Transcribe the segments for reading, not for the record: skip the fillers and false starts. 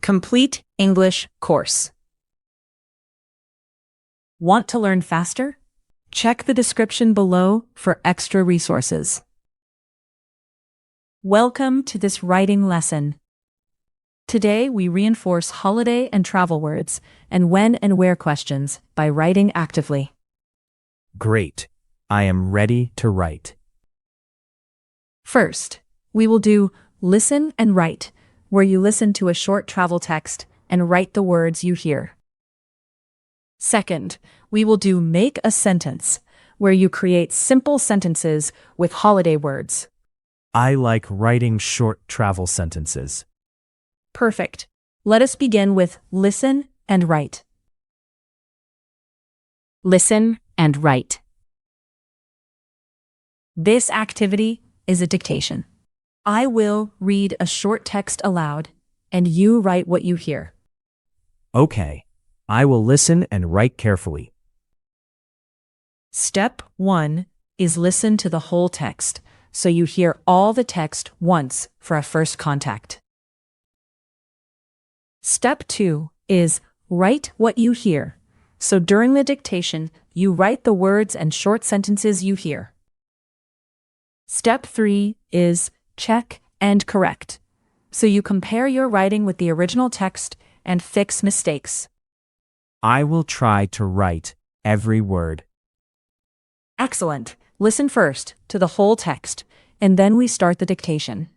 Complete English course. Want to learn faster? Check the description below for extra resources. Welcome to this writing lesson. Today we reinforce holiday and travel words and when and where questions by writing actively. Great. I am ready to write. First, we will do listen and write, where you listen to a short travel text and write the words you hear. Second, we will do make a sentence, where you create simple sentences with holiday words. I like writing short travel sentences. Perfect. Let us begin with listen and write. Listen and write. This activity is a dictation. I will read a short text aloud, and you write what you hear. Okay. I will listen and write carefully. Step 1 is listen to the whole text, so you hear all the text once for a first contact. Step 2 is write what you hear, so during the dictation, you write the words and short sentences you hear. Step 3 is check and correct, so you compare your writing with the original text and fix mistakes. I will try to write every word. Excellent. Listen first to the whole text, and then we start the dictation.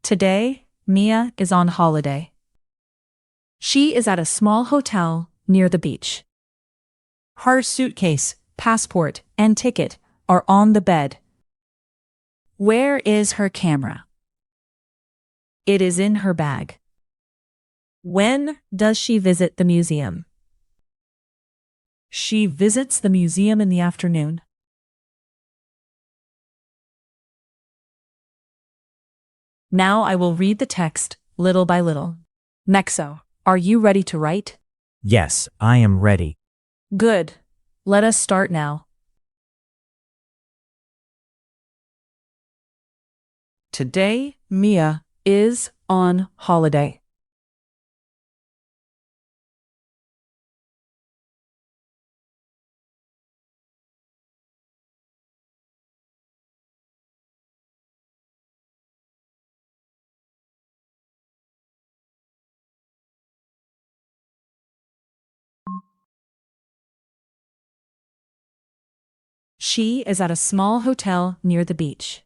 Today, Mia is on holiday. She is at a small hotel near the beach. Her suitcase, passport, and ticket are on the bed. Where is her camera? It is in her bag. When does she visit the museum? She visits the museum in the afternoon. Now I will read the text little by little. Nexo, are you ready to write? Yes, I am ready. Good. Let us start now. Today, Mia is on holiday. She is at a small hotel near the beach.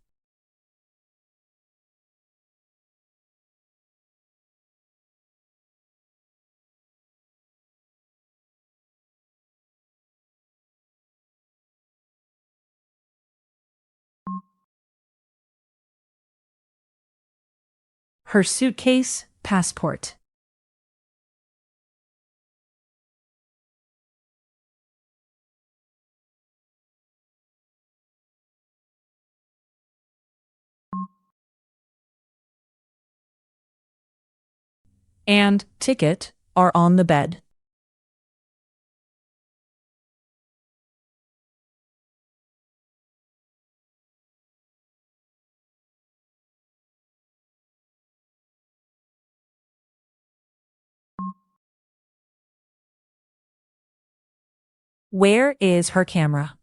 Her suitcase, passport. And ticket are on the bed. Where is her camera?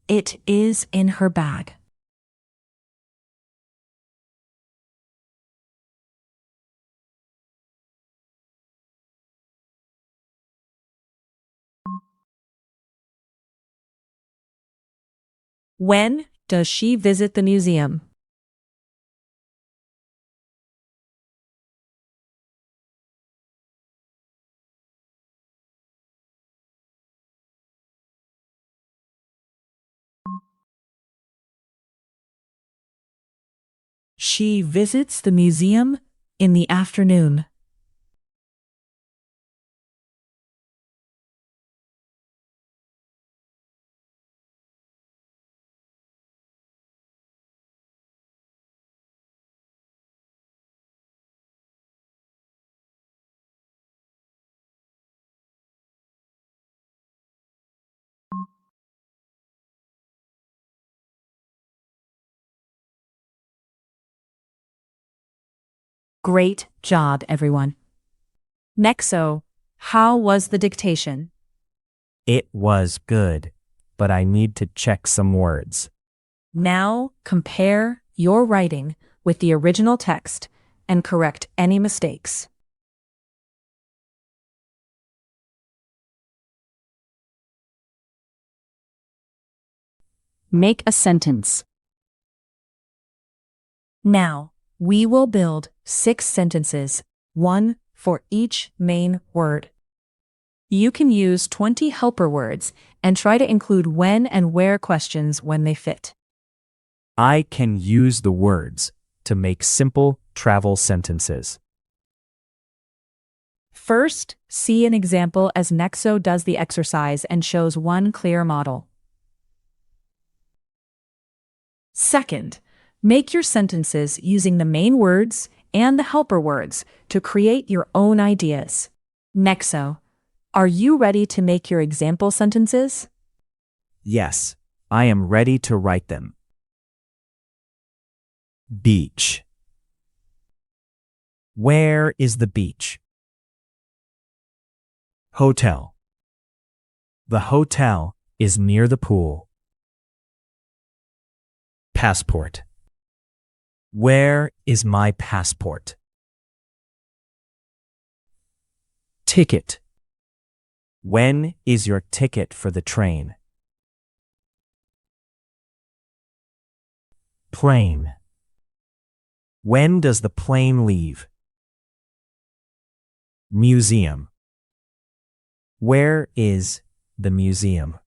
It is in her bag. When does she visit the museum? She visits the museum in the afternoon. Great job, everyone. Nexo, how was the dictation? It was good, but I need to check some words. Now compare your writing with the original text and correct any mistakes. Make a sentence. Now, we will build 6 sentences, 1 for each main word. You can use 20 helper words and try to include when and where questions when they fit. I can use the words to make simple travel sentences. First, see an example as Nexo does the exercise and shows one clear model. Second, make your sentences using the main words and the helper words to create your own ideas. Nexo, are you ready to make your example sentences? Yes, I am ready to write them. Beach. Where is the beach? Hotel. The hotel is near the pool. Passport. Where is my passport? Ticket. When is your ticket for the train? Plane. When does the plane leave? Museum. Where is the museum?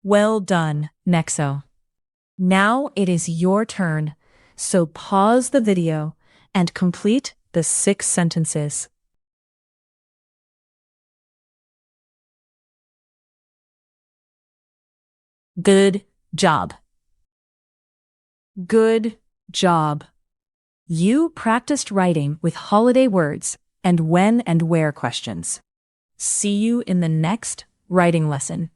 Well done, Nexo. Now it is your turn, so pause the video and complete the 6 sentences. Good job. Good job. You practiced writing with holiday words and when and where questions. See you in the next writing lesson.